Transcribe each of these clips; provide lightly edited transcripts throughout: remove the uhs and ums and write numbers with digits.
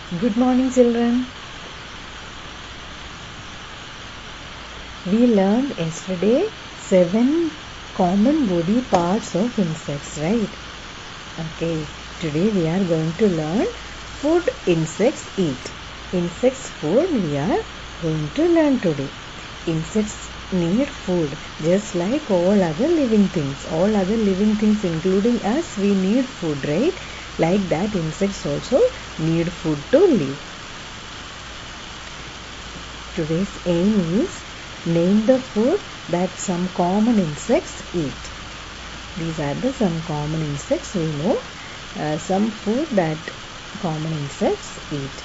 Good morning, children. We learned yesterday 7 common body parts of insects, right? Okay, today we are going to learn food insects eat. Insects food we are going to learn today. Insects need food just like all other living things. All other living things including us, we need food, right? Like that, insects also need food to live. Today's aim is name the food that some common insects eat. These are the some common insects we know. Some food that common insects eat.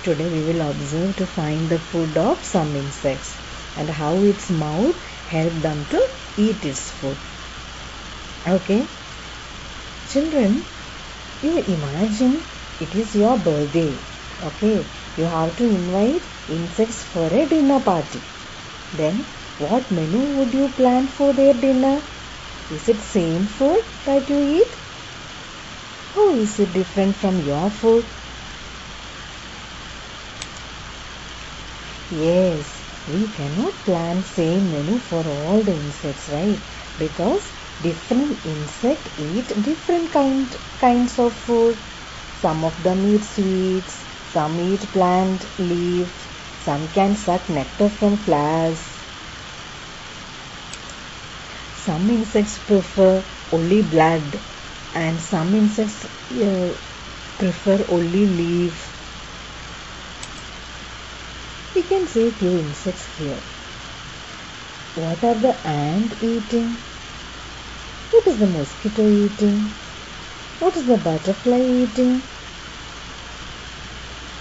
Today we will observe to find the food of some insects and how its mouth help them to eat its food. Okay, children, you imagine it is your birthday. Okay, you have to invite insects for a dinner party. Then what menu would you plan for their dinner? Is it same food that you eat? How is it different from your food? Yes, we cannot plan same menu for all the insects, right? Because different insects eat different kinds of food. Some of them eat sweets, some eat plant leaves, some can suck nectar from flowers. Some insects prefer only blood and some insects prefer only leaf. We can see few insects here. What are the ant eating? What is the mosquito eating? What is the butterfly eating?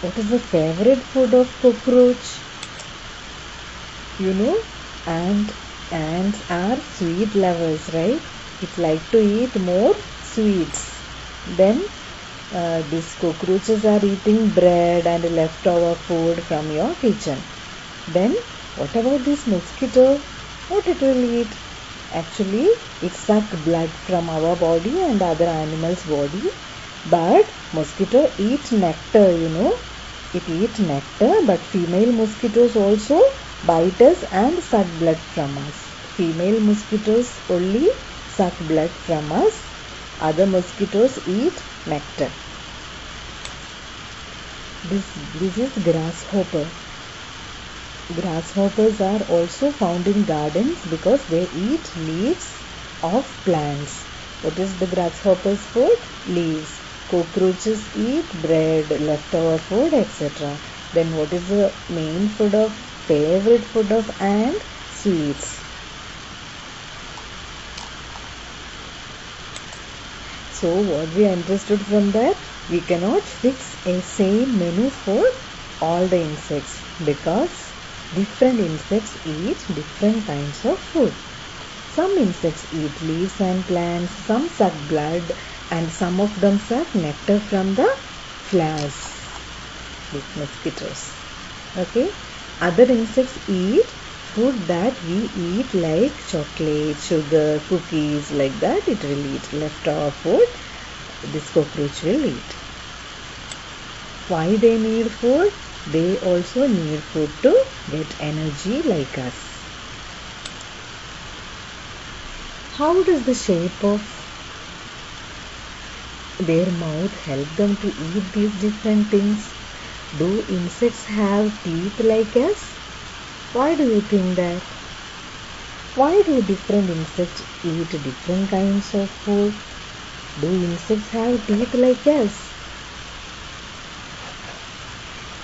What is the favorite food of cockroach? You know, ants are sweet lovers, right? It like to eat more sweets. Then these cockroaches are eating bread and leftover food from your kitchen. Then what about this mosquito? What it will eat? Actually, it sucks blood from our body and other animals' body. But mosquito eat nectar, you know. It eat nectar, but female mosquitoes also bite us and suck blood from us. Female mosquitoes only suck blood from us. Other mosquitoes eat nectar. This is grasshopper. Grasshoppers are also found in gardens because they eat leaves of plants. What is the grasshopper's food? Leaves. Cockroaches eat bread, leftover food, etc. Then what is the main favorite food of ant? Sweets. So what we understood from that? We cannot fix a same menu for all the insects because different insects eat different kinds of food. Some insects eat leaves and plants, some suck blood, and some of them suck nectar from the flowers. These mosquitoes. Okay. Other insects eat food that we eat like chocolate, sugar, cookies, like that. It will eat leftover food. This cockroach will eat. Why they need food? They also need food to get energy like us. How does the shape of their mouth help them to eat these different things? Do insects have teeth like us? Why do you think that? Why do different insects eat different kinds of food? Do insects have teeth like us?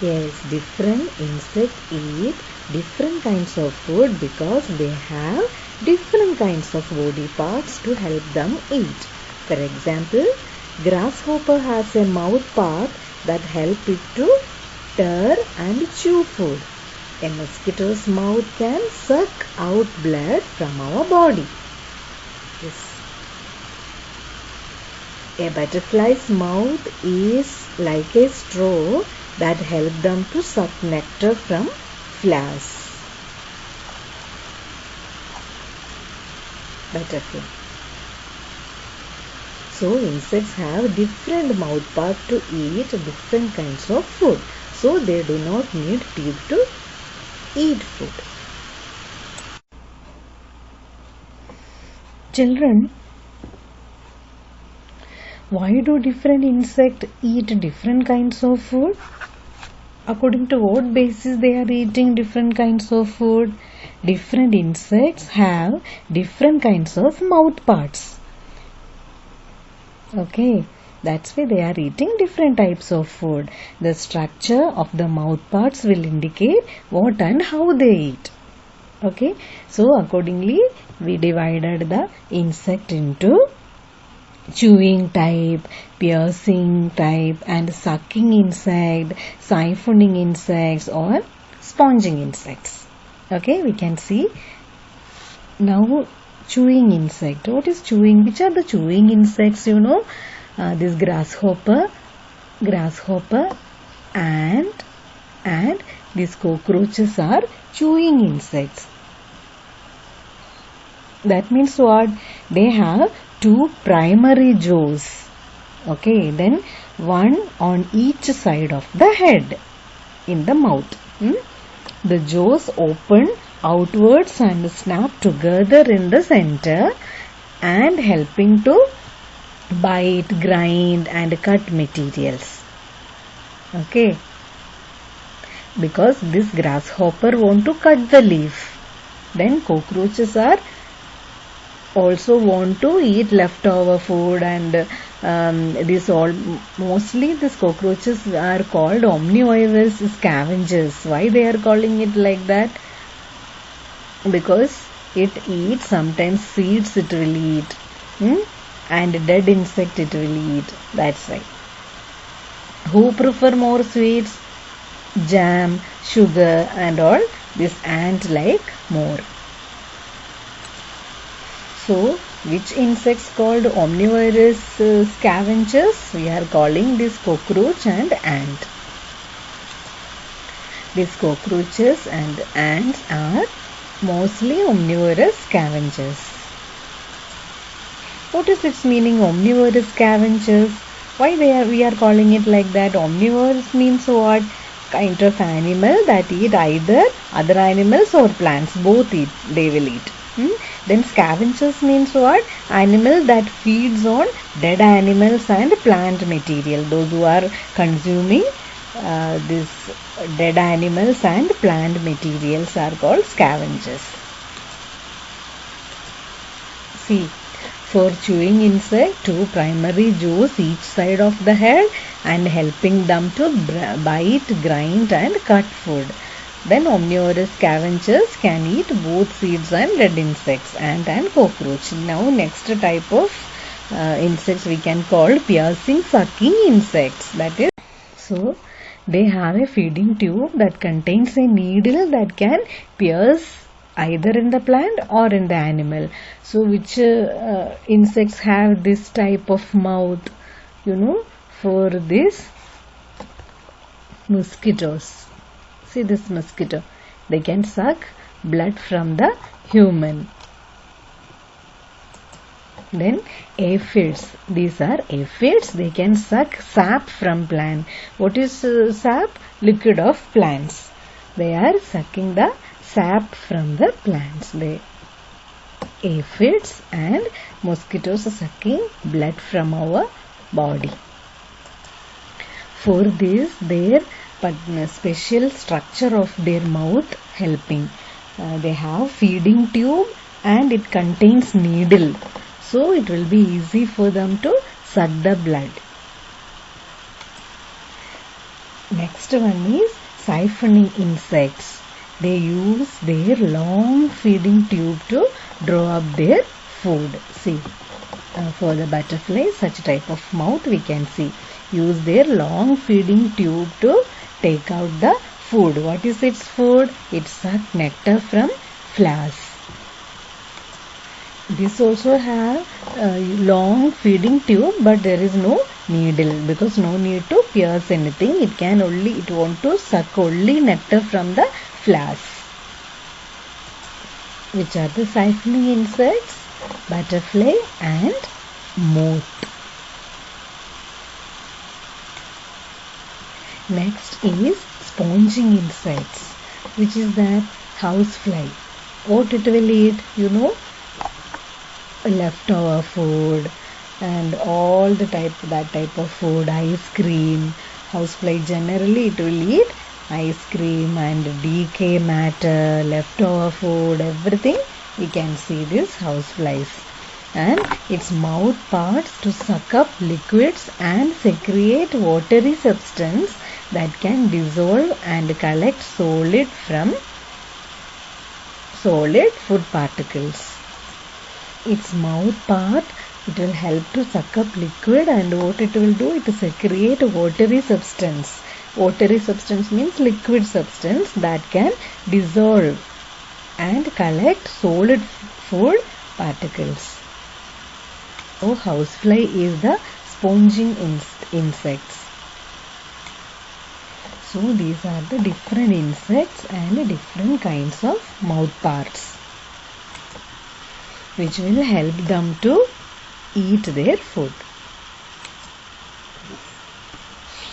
Yes, different insects eat different kinds of food because they have different kinds of body parts to help them eat. For example, grasshopper has a mouth part that help it to tear and chew food. A mosquito's mouth can suck out blood from our body. Yes. A butterfly's mouth is like a straw that help them to suck nectar from flowers. Butterfly. So insects have different mouth parts to eat different kinds of food. So they do not need teeth to eat food. Children, why do different insects eat different kinds of food? According to what basis they are eating different kinds of food? Different insects have different kinds of mouth parts. Okay, that's why they are eating different types of food. The structure of the mouth parts will indicate what and how they eat. Okay, so accordingly we divided the insect into chewing type, piercing type, and sucking insect, siphoning insects, or sponging insects. Okay, we can see now chewing insect. What is chewing? Which are the chewing insects? This grasshopper, and these cockroaches are chewing insects. That means what? They have two primary jaws. Okay, then one on each side of the head in the mouth. The jaws open outwards and snap together in the center and helping to bite, grind and cut materials. Okay, because this grasshopper want to cut the leaf. Then cockroaches are also want to eat leftover food, and mostly these cockroaches are called omnivorous scavengers. Why they are calling it like that? Because it eats sometimes seeds, it will eat, and dead insect it will eat. That's why. Who prefer more sweets? Jam, sugar and all. This ant like more. So, which insects called omnivorous scavengers? We are calling this cockroach and ant. These cockroaches and ants are mostly omnivorous scavengers. What is its meaning, omnivorous scavengers? Why we are calling it like that? Omnivorous means what? Kind of animal that eat either other animals or plants. Both they will eat. Then scavengers means what? Animal that feeds on dead animals and plant material. Those who are consuming these dead animals and plant materials are called scavengers. See, for chewing insect, two primary jaws each side of the head and helping them to bite, grind and cut food. Then omnivorous scavengers can eat both seeds and dead insects, ant and cockroach. Now next type of insects we can call piercing, sucking insects. That is, so they have a feeding tube that contains a needle that can pierce either in the plant or in the animal. So which insects have this type of mouth? For this, mosquitoes. See this mosquito, they can suck blood from the human. Then aphids, these are aphids, they can suck sap from plant. What is sap? Liquid of plants. They are sucking the sap from the plants. Aphids and mosquitoes are sucking blood from our body. For this, their special structure of their mouth helping. They have feeding tube and it contains needle. So it will be easy for them to suck the blood. Next one is siphoning insects. They use their long feeding tube to draw up their food. See, for the butterfly, such type of mouth we can see. Use their long feeding tube to take out the food. What is its food? It sucks nectar from flowers. This also have a long feeding tube, but there is no needle because no need to pierce anything. It want to suck only nectar from the flowers. Which are the siphoning insects? Butterfly and moth. Next is sponging insects, which is that housefly. What it will eat, leftover food and all that type of food, ice cream. Housefly generally it will eat ice cream and decay matter, leftover food, everything. We can see this houseflies. And its mouth parts to suck up liquids and secrete watery substance that can dissolve and collect solid food particles. Its mouth part, it will help to suck up liquid, and what it will do, it will secrete watery substance. Watery substance means liquid substance that can dissolve and collect solid food particles. So housefly is the sponging insects. So these are the different insects and different kinds of mouth parts, which will help them to eat their food.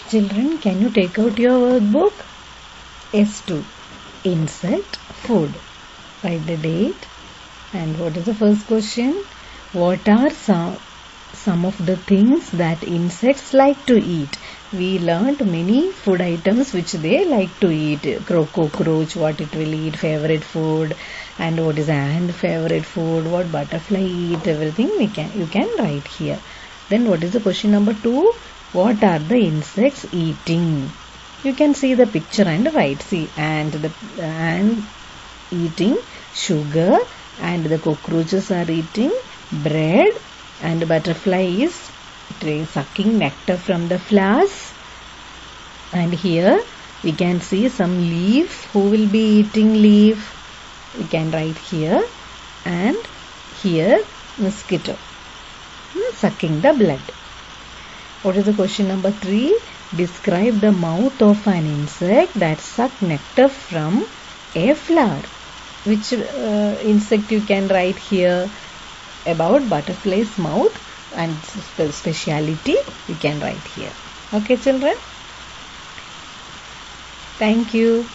Children, can you take out your workbook? S2, insect food. Write the date. And what is the first question? What are some of the things that insects like to eat? We learnt many food items which they like to eat. Cockroach, what it will eat, favorite food, and what is ant favorite food, what butterfly eat, everything you can write here. Then what is the question number 2? What are the insects eating? You can see the picture and write. See, ant eating sugar, and the cockroaches are eating bread, and butterfly is sucking nectar from the flowers. And here we can see some leaf. Who will be eating leaf? We can write here. And here mosquito sucking the blood. What is the question number 3? Describe the mouth of an insect that suck nectar from a flower. Which insect you can write here? About butterfly's mouth and speciality you can write here. Okay, children? Thank you.